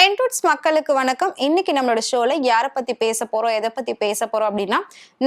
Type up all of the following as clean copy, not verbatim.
டென்டூட்ஸ் மக்களுக்கு வணக்கம். இன்னைக்கு நம்மளோட ஷோல யாரை பத்தி பேச போறோம், எதை பத்தி பேச போறோம் அப்படின்னா,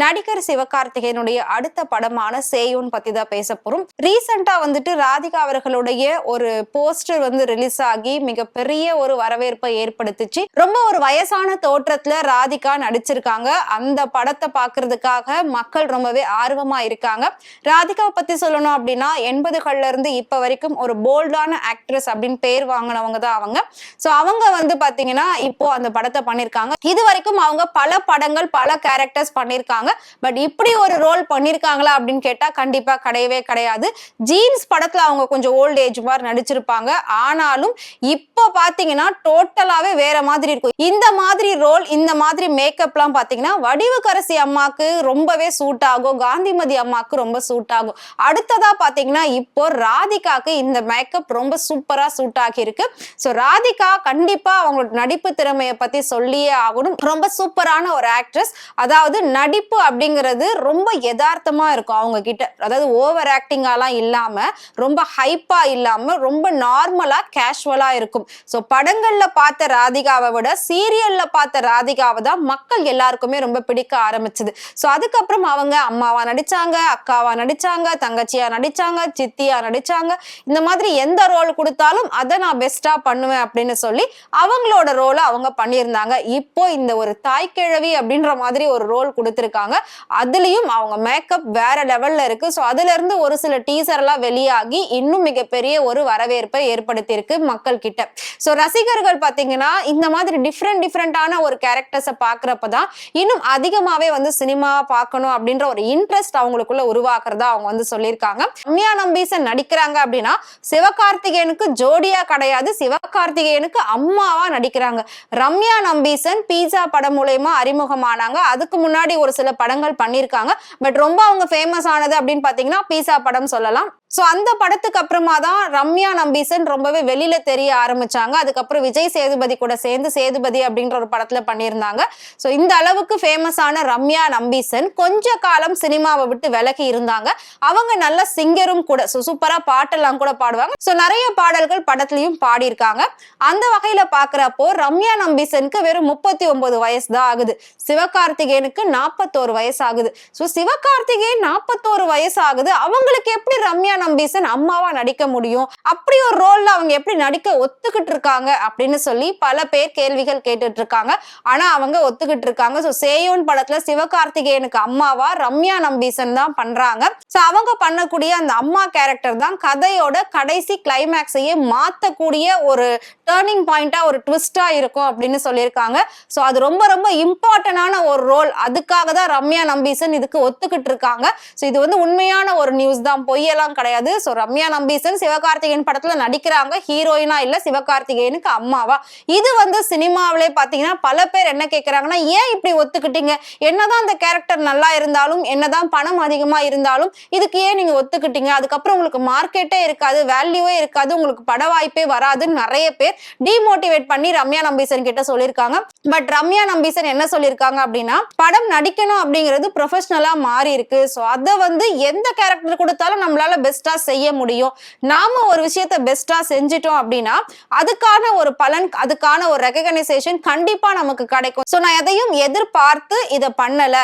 நடிகர் சிவகார்த்திகேயனுடைய அடுத்த படமான சேயோன் பத்தி தான் பேச போறோம். ரீசெண்டா ராதிகா அவர்களுடைய ஒரு போஸ்டர் ரிலீஸ் ஆகி மிகப்பெரிய ஒரு வரவேற்பை ஏற்படுத்திச்சு. ரொம்ப ஒரு வயசான தோற்றத்துல ராதிகா நடிச்சிருக்காங்க. அந்த படத்தை பாக்குறதுக்காக மக்கள் ரொம்பவே ஆர்வமா இருக்காங்க. ராதிகாவை பத்தி சொல்லணும் அப்படின்னா 80கள்ல இருந்து இப்ப வரைக்கும் ஒரு போல்டான ஆக்ட்ரஸ் அப்படின்னு பேர் வாங்கினவங்க தான் அவங்க. சோ அவங்க பாத்தீங்கன்னா இப்போ அந்த படத்தை பண்ணிருக்காங்க. இது வரைக்கும் அவங்க பல படங்கள் பல கேரக்டர்ஸ் பண்ணிருக்காங்க. பட் இப்படி ஒரு ரோல் பண்ணிருக்காங்களா அப்படின்னு கேட்டா கண்டிப்பா கிடையவே கிடையாது. ஜீன்ஸ் படத்துல அவங்க கொஞ்சம் ஓல்ட் ஏஜ் மாதிரி நடிச்சிருப்பாங்க. ஆனாலும் இப்போ பாத்தீங்கன்னா டோட்டலாவே வேற மாதிரி இருக்கும். இந்த மாதிரி ரோல், இந்த மாதிரி மேக்கப் எல்லாம் பாத்தீங்கன்னா வடிவுக்கரசி அம்மாக்கு ரொம்பவே சூட் ஆகும், காந்திமதி அம்மாக்கு ரொம்ப சூட் ஆகும். அடுத்ததா பாத்தீங்கன்னா இப்போ ராதிகாக்கு இந்த மேக்கப் ரொம்ப சூப்பரா சூட் ஆகி இருக்கு. சோ ராதிகா கண்டிப்பா அவங்களோட நடிப்பு திறமையை பத்தி சொல்லியே ஆகணும். ரொம்ப சூப்பரான ஒரு ஆக்ட்ரஸ். அதாவது நடிப்பு அப்படிங்கிறது ரொம்ப யதார்த்தமா இருக்கும் அவங்க கிட்ட. அதாவது ஓவர் ஆக்டிங்காலாம் இல்லாம, ரொம்ப ஹைப்பா இல்லாம, ரொம்ப நார்மலா கேஷுவலா இருக்கும். சோ படங்கள்ல பார்த்த ராதிகாவை விட சீரியல்ல பார்த்த ராதிகாவை தான் மக்கள் எல்லாருக்குமே ரொம்ப பிடிக்க ஆரம்பிச்சது. சோ அதுக்கப்புறம் அவங்க அம்மாவா நடிச்சாங்க, அக்காவா நடிச்சாங்க, தங்கச்சியா நடிச்சாங்க, சித்தியா நடிச்சாங்க. இந்த மாதிரி எந்த ரோல் கொடுத்தாலும் அதை நான் பெஸ்டா பண்ணுவேன் அப்படின்னு சொல்லி அவங்களோட ரோலை அவங்க பண்ணியிருந்தாங்க. இப்போ இந்த ஒரு தாய்க்கிழவி அப்படின்ற மாதிரி ஒரு ரோல் கொடுத்திருக்காங்க. அதுலயும் அவங்க மேக்கப் வேற லெவல்ல இருக்கு. சோ அதுல இருந்து ஒரு சில டீசர் எல்லாம் வெளியாகி இன்னும் மிகப்பெரிய ஒரு வரவேற்பை ஏற்படுத்தி இருக்கு மக்கள் கிட்ட. சோ ரசிகர்கள் பாத்தீங்கன்னா இந்த மாதிரி டிஃப்ரெண்டான ஒரு கேரக்டர்ஸை பாக்குறப்பதான் இன்னும் அதிகமாவே சினிமா பார்க்கணும் அப்படின்ற ஒரு இன்ட்ரெஸ்ட் அவங்களுக்குள்ள உருவாக்குறதா அவங்க சொல்லியிருக்காங்க. ரம்யா நம்பீசன் நடிக்கிறாங்க அப்படின்னா சிவகார்த்திகேயனுக்கு ஜோடியா கிடையாது, சிவகார்த்திகேயனுக்கு அம்மாவா நடிக்கிறாங்க. ரம்யா நம்பீசன் பீட்சா படம் மூலமா அறிமுகமானாங்க. அதுக்கு முன்னாடி ஒரு சில படங்கள் பண்ணிருக்காங்க. பட் ரொம்ப அவங்க ஃபேமஸ் ஆனது அப்படின்னு பாத்தீங்கன்னா பீட்சா படம் சொல்லலாம். சோ அந்த படத்துக்கு அப்புறமா தான் ரம்யா நம்பீசன் ரொம்பவே வெளியில தெரிய ஆரம்பிச்சாங்க. அதுக்கப்புறம் விஜய் சேதுபதி கூட சேர்ந்து சேதுபதி அப்படின்ற ஒரு படத்துல பண்ணியிருந்தாங்க. சோ இந்த அளவுக்கு ஃபேமஸ் ஆன ரம்யா நம்பீசன் கொஞ்ச காலம் சினிமாவை விட்டு விலகி இருந்தாங்க. அவங்க நல்ல சிங்கரும் கூட. சூப்பரா பாட்டெல்லாம் கூட பாடுவாங்க. சோ நிறைய பாடல்கள் படத்துலயும் பாடியிருக்காங்க. அந்த வகையில பாக்குறப்போ ரம்யா நம்பீசனுக்கு வெறும் 39 வயசு தான் ஆகுது. சிவகார்த்திகேயனுக்கு 41 வயசு ஆகுது. சோ சிவகார்த்திகேயன் 41 வயசு ஆகுது. அவங்களுக்கு எப்படி ரம்யா நம்பீசன் அம்மாவா நடிக்க முடியும்? அப்படி ஒரு ரோல்ல அவங்க எப்படி நடிக்க ஒத்துக்கிட்டு இருக்காங்க அப்படின்னு சொல்லி பல பேர் கேள்விகள் கேட்டுட்டு இருக்காங்க. ஆனா அவங்க ஒத்துக்கிட்டு இருக்காங்க. சோ சேயோன் படத்துல சிவகார்த்திகேயனுக்கு அம்மாவா ரம்யா நம்பீசன் தான் பண்றாங்க. சோ அவங்க பண்ணக்கூடிய அந்த அம்மா கேரக்டர் தான் கதையோட கடைசி கிளைமேக்ஸையே மாத்தக்கூடிய ஒரு டர்னிங் பாயிண்டா, ஒரு ட்விஸ்டா இருக்கும் அப்படின்னு சொல்லியிருக்காங்க. சோ அது ரொம்ப ரொம்ப இம்பார்ட்டன்டான ஒரு ரோல். அதுக்காக தான் ரம்யா நம்பீசன் இதுக்கு ஒத்துக்கிட்டு இருக்காங்க. சோ இது உண்மையான ஒரு நியூஸ் தான், பொய்யெல்லாம் கிடையாது. சோ ரம்யா நம்பீசன் சிவகார்த்திகேயன் படத்துல நடிக்கிறாங்க. ஹீரோயினா இல்ல, சிவகார்த்திகேயனுக்கு அம்மாவா. இது சினிமாவிலே பாத்தீங்கன்னா பல பேர் என்ன கேக்குறாங்கன்னா, ஏன் இப்படி ஒத்துக்கிட்டீங்க? என்னதான் அந்த கேரக்டர் நல்லா இருந்தாலும், என்னதான் பணம் அதிகமா இருந்தாலும் இதுக்கு ஏன் நீங்க ஒத்துக்கிட்டீங்க? அதுக்கப்புறம் உங்களுக்கு மார்க்கெட்டே இருக்காது, வேல்யூவே இருக்காது, உங்களுக்கு பட வாய்ப்பே வராதுன்னு நிறைய பேர் டிமோட்டிவேட் பண்ணி ரம்யா நம்பீசன் கிட்ட சொல்லியிருக்காங்க. பட் ரம்யா நம்பீசன் என்ன சொல்லியிருக்காங்க அப்படின்னா, படம் நடிக்கணும் அப்படிங்கிறது ப்ரொஃபஷனலா மாறி இருக்கு. சோ அதை எந்த கேரக்டர் கொடுத்தாலும் நம்மளால பெஸ்டா செய்ய முடியும். நாம ஒரு விஷயத்த பெஸ்டா செஞ்சிட்டோம் அப்படின்னா அதுக்கான ஒரு பலன், அதுக்கான ஒரு ரெகக்னைசேஷன் கண்டிப்பா நமக்கு கிடைக்கும். சோ நான் எதையும் எதிர்பார்த்து இதை பண்ணல,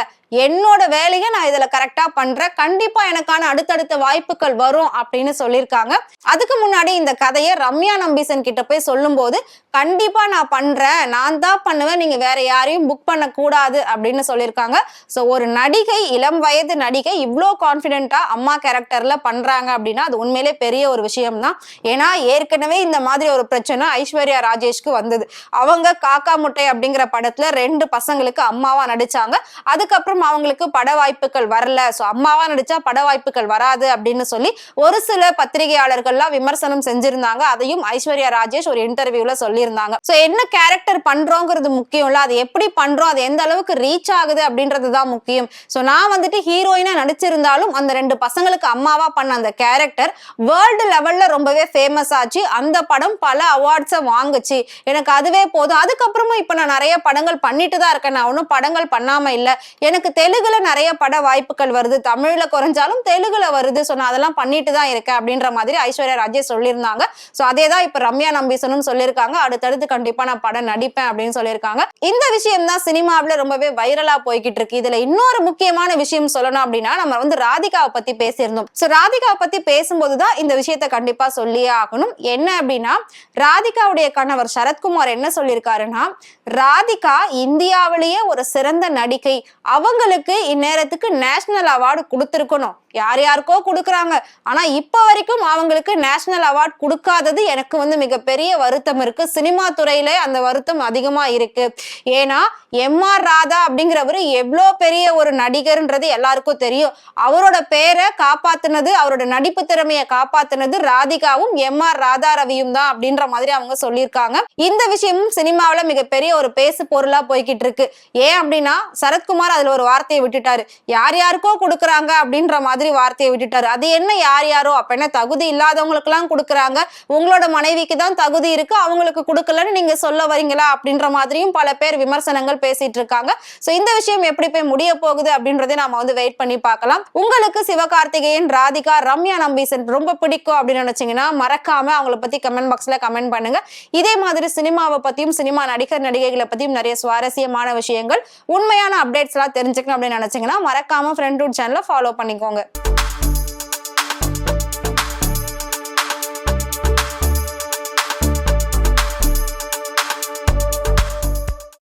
என்னோட வேலையை நான் இதுல கரெக்டா பண்றேன், கண்டிப்பா எனக்கான அடுத்தடுத்த வாய்ப்புகள் வரும் அப்படின்னு சொல்லியிருக்காங்க. அதுக்கு முன்னாடி இந்த கதையை ரம்யா நம்பீசன் கிட்ட போய் சொல்லும் போது, கண்டிப்பா நான் பண்றேன், நான் தான் பண்ணுவேன், நீங்க வேற யாரையும் புக் பண்ண கூடாது அப்படின்னு சொல்லியிருக்காங்க. சோ ஒரு நடிகை, இளம் வயது நடிகை இவ்வளோ கான்பிடென்டா அம்மா கேரக்டர்ல பண்றாங்க அப்படின்னா அது உண்மையிலே பெரிய ஒரு விஷயம் தான். ஏன்னா ஏற்கனவே இந்த மாதிரி ஒரு பிரச்சனை ஐஸ்வர்யா ராஜேஷ்க்கு வந்தது. அவங்க காக்கா முட்டை அப்படிங்கிற படத்துல 2 பசங்களுக்கு அம்மாவா நடிச்சாங்க. அதுக்கப்புறம் அவங்களுக்கு பட வாய்ப்புகள் வரல. சோ அம்மாவா நடிச்சா பட வாய்ப்புகள் வராது அப்படின்னு சொல்லி ஒரு சில பத்திரிகையாளர்கள்லாம் விமர்சனம் செஞ்சிருந்தாங்க. அதையும் ஐஸ்வர்யா ராஜேஷ் ஒரு இன்டர்வியூல சொல்லியிருந்தாங்க. சோ என்ன கேரக்டர் பண்றோங்கிறது முக்கியம் இல்ல, அது எப்படி பண்றோம், அது எந்த அளவுக்கு ரீச் ஆகுது அப்படின்றதுதான் முக்கியம். சோ நான் ஹீரோயினா நடிச்சிருந்தாலும் அந்த 2 பசங்களுக்கு அம்மாவா பண்ண அந்த கேரக்டர் வேர்ல்டு லெவல்ல ரொம்பவே ஃபேமஸ் ஆச்சு. அந்த படம் பல அவார்ட்ஸை வாங்குச்சு. எனக்கு அதுவே போதும். அதுக்கப்புறமா இப்ப நான் நிறைய படங்கள் பண்ணிட்டு தான் இருக்கேன், நான் ஒன்னும் படங்கள் பண்ணாம இல்ல, எனக்கு எனக்கு தெலுங்குல நிறைய பட வாய்ப்புகள் வருது, தமிழ்ல குறைஞ்சாலும் தெலுங்குல வருது, சோ நான் அதெல்லாம் பண்ணிட்டு தான் இருக்கேன் அப்படின்ற மாதிரி ஐஸ்வர்யா ராஜேஷ் சொல்லியிருந்தாங்க. சோ அதே தான் இப்ப ரம்யா நம்பீசனும் சொல்லியிருக்காங்க. அடுத்தடுத்து கண்டிப்பா நான் படம் நடிப்பேன் அப்படின்னு சொல்லியிருக்காங்க. இந்த விஷயம் தான் சினிமாவில ரொம்பவே வைரலா போய்கிட்டு இருக்கு. இதுல இன்னொரு முக்கியமான விஷயம் சொல்லணும் அப்படின்னா, நம்ம வந்து ராதிகாவை பத்தி பேசியிருந்தோம். சோ ராதிகாவை பத்தி பேசும்போதுதான் இந்த விஷயத்த கண்டிப்பா சொல்லியே ஆகணும். என்ன அப்படின்னா, ராதிகாவுடைய கணவர் சரத்குமார் என்ன சொல்லியிருக்காருன்னா, ராதிகா இந்தியாவிலேயே ஒரு சிறந்த நடிகை, அவங்களுக்கு இந்நேரத்துக்கு நேஷனல் அவார்டு கொடுத்திருக்கணும். யார் யாருக்கோ கொடுக்குறாங்க, ஆனா இப்ப வரைக்கும் அவங்களுக்கு நேஷனல் அவார்டு கொடுக்காதது எனக்கு வந்து மிகப்பெரிய வருத்தம் இருக்கு. சினிமா துறையில அந்த வருத்தம் அதிகமா இருக்கு. ஏன்னா எம்.ஆர். ராதா அப்படிங்கிறவரு எவ்வளோ பெரிய ஒரு நடிகர்ன்றது எல்லாருக்கும் தெரியும். அவரோட பேரை காப்பாத்துனது, அவரோட நடிப்பு திறமையை காப்பாத்துனது ராதிகாவும் எம்.ஆர். ராதா ரவியும் தான் அப்படின்ற மாதிரி அவங்க சொல்லியிருக்காங்க. இந்த விஷயமும் சினிமாவில மிகப்பெரிய ஒரு பேசு பொருளா போய்கிட்டு இருக்கு. ஏன் அப்படின்னா, சரத்குமார் அதுல ஒரு வார்த்தையை விட்டுட்டாரு, யார் யாருக்கோ கொடுக்குறாங்க அப்படின்ற மாதிரி வார்த்தையை விட்டுட்டாரு. அது என்ன யார் யாரோ, அப்ப என்ன தகுதி இல்லாதவங்களுக்கு எல்லாம் கொடுக்குறாங்க, உங்களோட மனைவிக்கு தான் தகுதி இருக்கு, அவங்களுக்கு கொடுக்கலன்னு நீங்க சொல்ல வரீங்களா அப்படின்ற மாதிரியும் பல பேர் விமர்சனங்கள் பேசிட்டு இருக்காங்க. சோ இந்த விஷயம் எப்படி போய் முடிய போகுது அப்படின்றதை நாம வந்து வெயிட் பண்ணி பார்க்கலாம். உங்களுக்கு சிவகார்த்திகேயன், ராதிகா, ரம்யா நம்பீசன் ரொம்ப பிடிக்கும் அப்படின்னு நினைச்சீங்கன்னா மறக்காம அவங்களை பத்தி கமெண்ட் பாக்ஸ்ல கமெண்ட் பண்ணுங்க. இதே மாதிரி சினிமாவை பத்தியும் சினிமா நடிகர் நடிகைகளை பத்தியும் நிறைய சுவாரஸ்யமான விஷயங்கள், உண்மையான அப்டேட்ஸ் எல்லாம் தெரிஞ்சுக்கணும் அப்படின்னு நினைச்சீங்கன்னா மறக்காம ஃப்ரெண்ட் ரூட் சேனலை ஃபாலோ பண்ணிக்கோங்க.